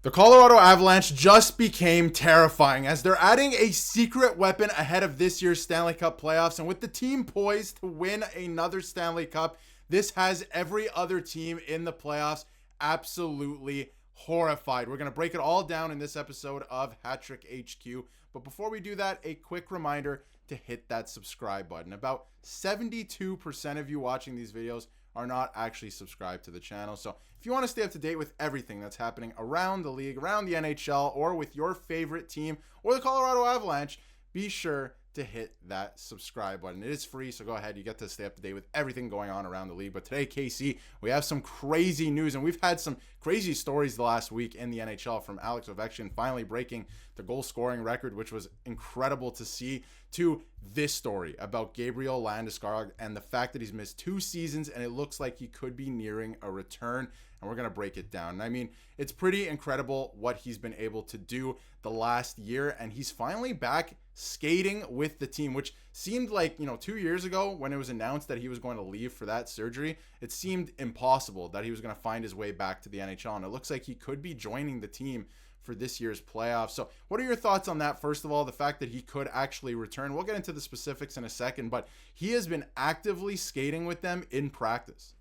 The Colorado Avalanche just became terrifying as they're adding a secret weapon ahead of this year's Stanley Cup playoffs. And with the team poised to win another Stanley Cup, this has every other team in the playoffs absolutely horrified. We're going to break it all down in this episode of Hattrick HQ. But before we do that, a quick reminder to hit that subscribe button. About 72% of you watching these videos are not actually subscribed to the channel. So if you want to stay up to date with everything that's happening around the league, around the NHL, or with your favorite team or the Colorado Avalanche, be sure to hit that subscribe button. It is free, so go ahead. You get to stay up to date with everything going on around the league. But today, KC, we have some crazy news, and we've had some crazy stories the last week in the NHL, from Alex Ovechkin finally breaking the goal scoring record, which was incredible to see, to this story about Gabriel Landeskog and the fact that he's missed 2 seasons and it looks like he could be nearing a return. And we're going to break it down. I mean, it's pretty incredible what he's been able to do the last year, and he's finally back skating with the team, which seemed like, 2 years ago when it was announced that he was going to leave for that surgery, it seemed impossible that he was going to find his way back to the NHL. And it looks like he could be joining the team for this year's playoffs. So what are your thoughts on that? First of all, the fact that he could actually return. We'll get into the specifics in a second, but he has been actively skating with them in practice.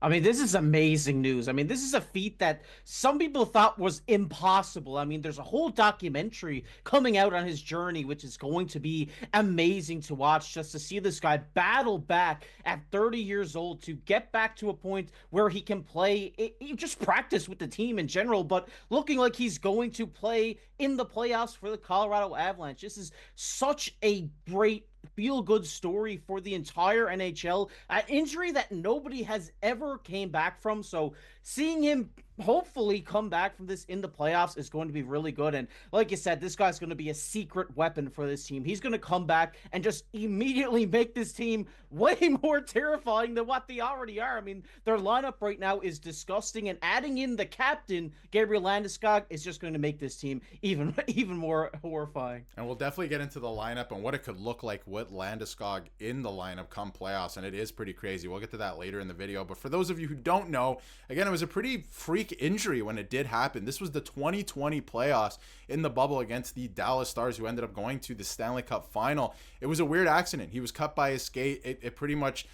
I mean, this is amazing news. I mean, this is a feat that some people thought was impossible. I mean, there's a whole documentary coming out on his journey, which is going to be amazing to watch, just to see this guy battle back at 30 years old to get back to a point where he can play, just practice with the team in general, but looking like he's going to play in the playoffs for the Colorado Avalanche. This is such a great feel-good story for the entire NHL. An injury that nobody has ever came back from. So seeing him hopefully come back from this in the playoffs is going to be really good. And like you said, this guy's going to be a secret weapon for this team. He's going to come back and just immediately make this team way more terrifying than what they already are. I mean, their lineup right now is disgusting, and adding in the captain, Gabriel Landeskog, is just going to make this team even more horrifying. And we'll definitely get into the lineup and what it could look like with Landeskog in the lineup come playoffs. And it is pretty crazy. We'll get to that later in the video. But for those of you who don't know, again, it was a pretty freak injury when it did happen. This was the 2020 playoffs in the bubble against the Dallas Stars, who ended up going to the Stanley Cup final. It was a weird accident. He was cut by his skate. It pretty much,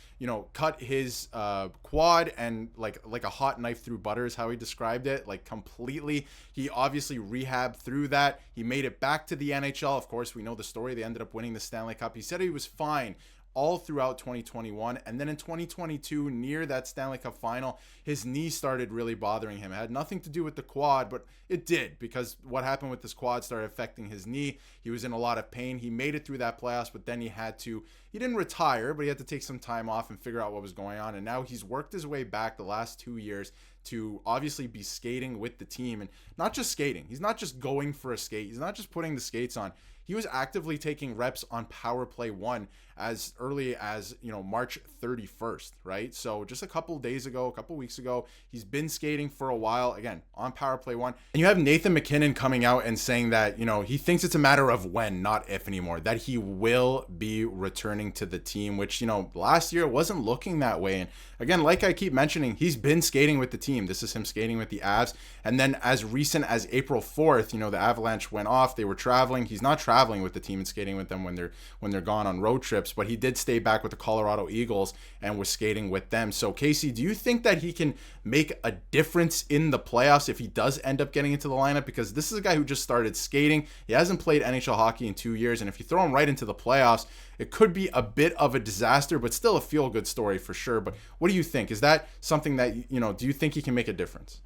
cut his quad, and like a hot knife through butter is how he described it, like completely. He obviously rehabbed through that. He made it back to the NHL. Of course, we know the story. They ended up winning the Stanley Cup. He said he was fine all throughout 2021, and then in 2022, near that Stanley Cup final, his knee started really bothering him. It had nothing to do with the quad, but it did, because what happened with this quad started affecting his knee. He was in a lot of pain. He made it through that playoffs, but then he didn't retire, but he had to take some time off and figure out what was going on. And now he's worked his way back the last 2 years to obviously be skating with the team, and not just skating. He's not just going for a skate. He's not just putting the skates on. He was actively taking reps on power play 1 as early as, March 31st, right? So just a couple weeks ago, he's been skating for a while, again, on power play 1. And you have Nathan MacKinnon coming out and saying that, he thinks it's a matter of when, not if anymore, that he will be returning to the team, which, last year wasn't looking that way. And again, like I keep mentioning, he's been skating with the team. This is him skating with the Avs. And then as recent as April 4th, the Avalanche went off. They were traveling. He's not traveling with the team and skating with them when they're gone on road trips, but he did stay back with the Colorado Eagles and was skating with them. So Casey, do you think that he can make a difference in the playoffs if he does end up getting into the lineup? Because this is a guy who just started skating. He hasn't played NHL hockey in 2 years, and if you throw him right into the playoffs, it could be a bit of a disaster, but still a feel-good story for sure. But what do you think? Is that something that, do you think he can make a difference?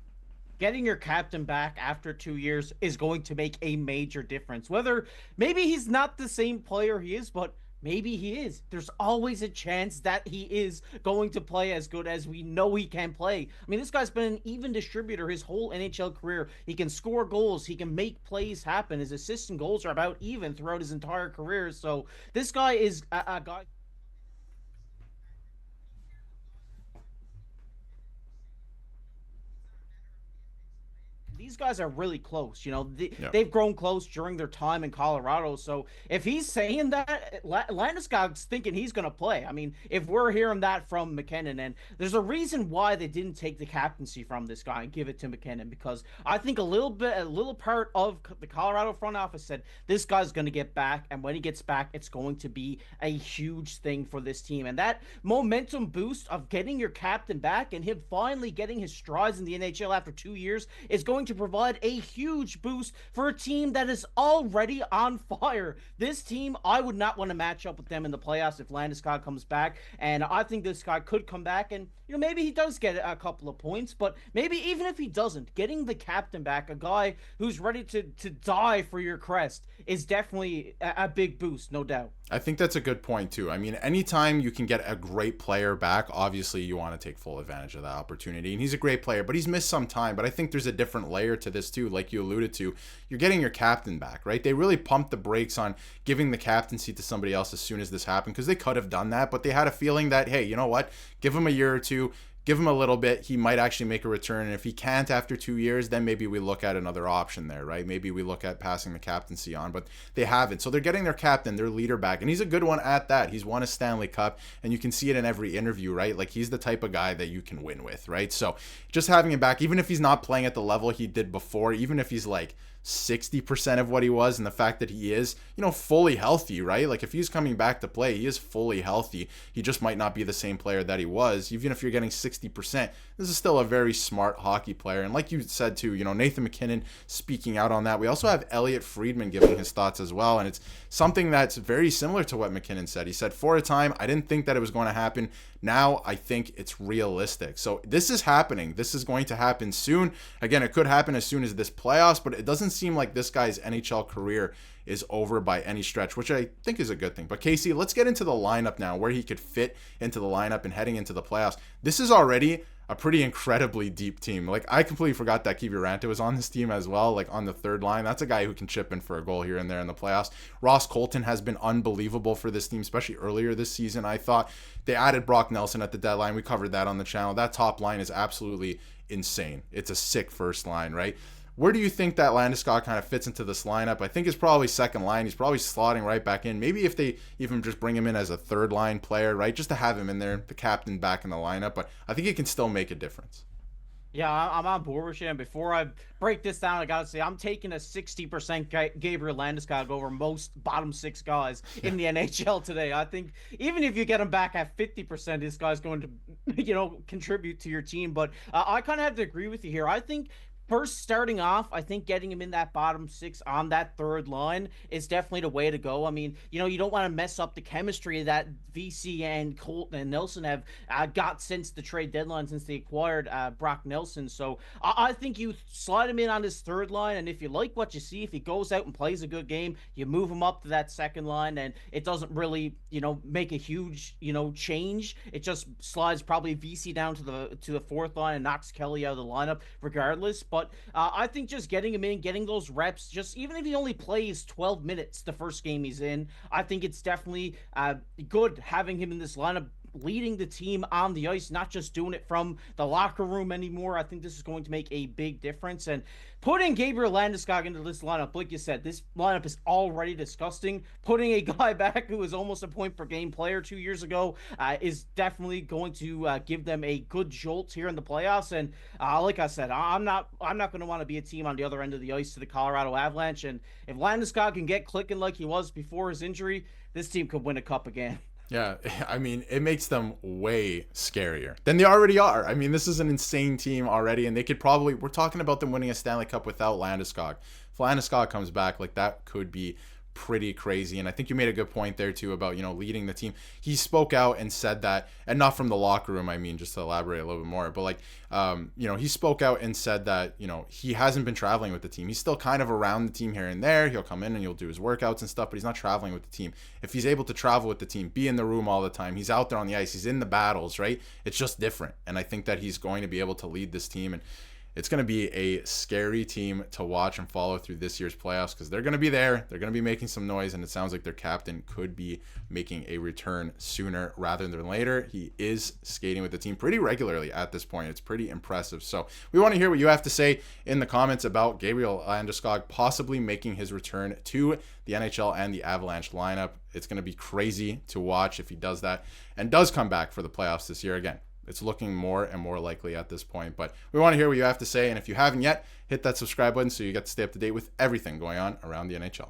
Getting your captain back after 2 years is going to make a major difference. Whether maybe he's not the same player he is, but maybe he is. There's always a chance that he is going to play as good as we know he can play. I mean, this guy's been an even distributor his whole NHL career. He can score goals. He can make plays happen. His assists and goals are about even throughout his entire career. So this guy is a guy. these guys are really close. Yeah. They've grown close during their time in Colorado. So if he's saying that, Landeskog's thinking he's going to play. I mean, if we're hearing that from McKinnon, and there's a reason why they didn't take the captaincy from this guy and give it to McKinnon, because I think a little part of the Colorado front office said this guy's going to get back, and when he gets back, it's going to be a huge thing for this team. And that momentum boost of getting your captain back and him finally getting his strides in the NHL after 2 years is going to provide a huge boost for a team that is already on fire. This team, I would not want to match up with them in the playoffs if Landeskog comes back, and I think this guy could come back and maybe he does get a couple of points, but maybe even if he doesn't, getting the captain back, a guy who's ready to die for your crest, is definitely a big boost, no doubt. I think that's a good point too. I mean, anytime you can get a great player back, obviously you want to take full advantage of that opportunity. And he's a great player, but he's missed some time. But I think there's a different layer to this too, like you alluded to. You're getting your captain back, right? They really pumped the brakes on giving the captaincy to somebody else as soon as this happened, because they could have done that, but they had a feeling that, hey, you know what? Give him a year or two. Give him a little bit. He might actually make a return. And if he can't after 2 years, then maybe we look at another option there, right? Maybe we look at passing the captaincy on, but they haven't. So they're getting their captain, their leader back. And he's a good one at that. He's won a Stanley Cup, and you can see it in every interview, right? Like, he's the type of guy that you can win with, right? So just having him back, even if he's not playing at the level he did before, even if he's like 60% of what he was, and the fact that he is, fully healthy, right? Like, if he's coming back to play, he is fully healthy. He just might not be the same player that he was. Even if you're getting 60%, this is still a very smart hockey player. And like you said too, Nathan McKinnon speaking out on that. We also have Elliot Friedman giving his thoughts as well, and it's something that's very similar to what McKinnon said. He said, for a time, I didn't think that it was going to happen. Now I think it's realistic. So this is happening. This is going to happen soon. Again, it could happen as soon as this playoffs, but it doesn't seem like this guy's NHL career is over by any stretch, which I think is a good thing. But Casey, let's get into the lineup now, where he could fit into the lineup and heading into the playoffs. This is already a pretty incredibly deep team. Like, I completely forgot that Kiviranta was on this team as well, like on the third line. That's a guy who can chip in for a goal here and there in the playoffs. Ross Colton has been unbelievable for this team, especially earlier this season. I thought they added Brock Nelson at the deadline. We covered that on the channel. That top line is absolutely insane. It's a sick first line, right? Where do you think that Landeskog kind of fits into this lineup? I think it's probably second line. He's probably slotting right back in. Maybe if they even just bring him in as a third line player, right? Just to have him in there, the captain back in the lineup. But I think he can still make a difference. Yeah, I'm on board with you. And before I break this down, I gotta say I'm taking a 60% Gabriel Landeskog over most bottom six guys in the NHL today. I think even if you get him back at 50%, this guy's going to, contribute to your team. But I kind of have to agree with you here. I think first, starting off, I think getting him in that bottom six on that third line is definitely the way to go. I mean, you don't want to mess up the chemistry that VC and Colton and Nelson have got since the trade deadline, since they acquired Brock Nelson. So I think you slide him in on this third line, and if you like what you see, if he goes out and plays a good game, you move him up to that second line, and it doesn't really, make a huge, change. It just slides probably VC down to the fourth line and knocks Kelly out of the lineup regardless. But I think just getting him in, getting those reps, just even if he only plays 12 minutes the first game he's in, I think it's definitely good having him in this lineup, leading the team on the ice, not just doing it from the locker room anymore. I think this is going to make a big difference. And putting Gabriel Landeskog into this lineup, like you said, this lineup is already disgusting. Putting a guy back who was almost a point per game player 2 years ago is definitely going to give them a good jolt here in the playoffs. And like I said, I'm not going to want to be a team on the other end of the ice to the Colorado Avalanche. And if Landeskog can get clicking like he was before his injury, this team could win a cup again. Yeah, I mean, it makes them way scarier than they already are. I mean, this is an insane team already, and they could probably, we're talking about them winning a Stanley Cup without Landeskog. If Landeskog comes back, like, that could be pretty crazy. And I think you made a good point there too about, leading the team. He spoke out and said that, and not from the locker room, I mean, just to elaborate a little bit more, but like, he spoke out and said that, he hasn't been traveling with the team. He's still kind of around the team here and there. He'll come in and he'll do his workouts and stuff, but he's not traveling with the team. If he's able to travel with the team, be in the room all the time, he's out there on the ice, he's in the battles, right? It's just different. And I think that he's going to be able to lead this team. And it's going to be a scary team to watch and follow through this year's playoffs because they're going to be there. They're going to be making some noise, and it sounds like their captain could be making a return sooner rather than later. He is skating with the team pretty regularly at this point. It's pretty impressive. So we want to hear what you have to say in the comments about Gabriel Landeskog possibly making his return to the NHL and the Avalanche lineup. It's going to be crazy to watch if he does that and does come back for the playoffs this year. Again, it's looking more and more likely at this point, but we want to hear what you have to say. And if you haven't yet, hit that subscribe button so you get to stay up to date with everything going on around the NHL.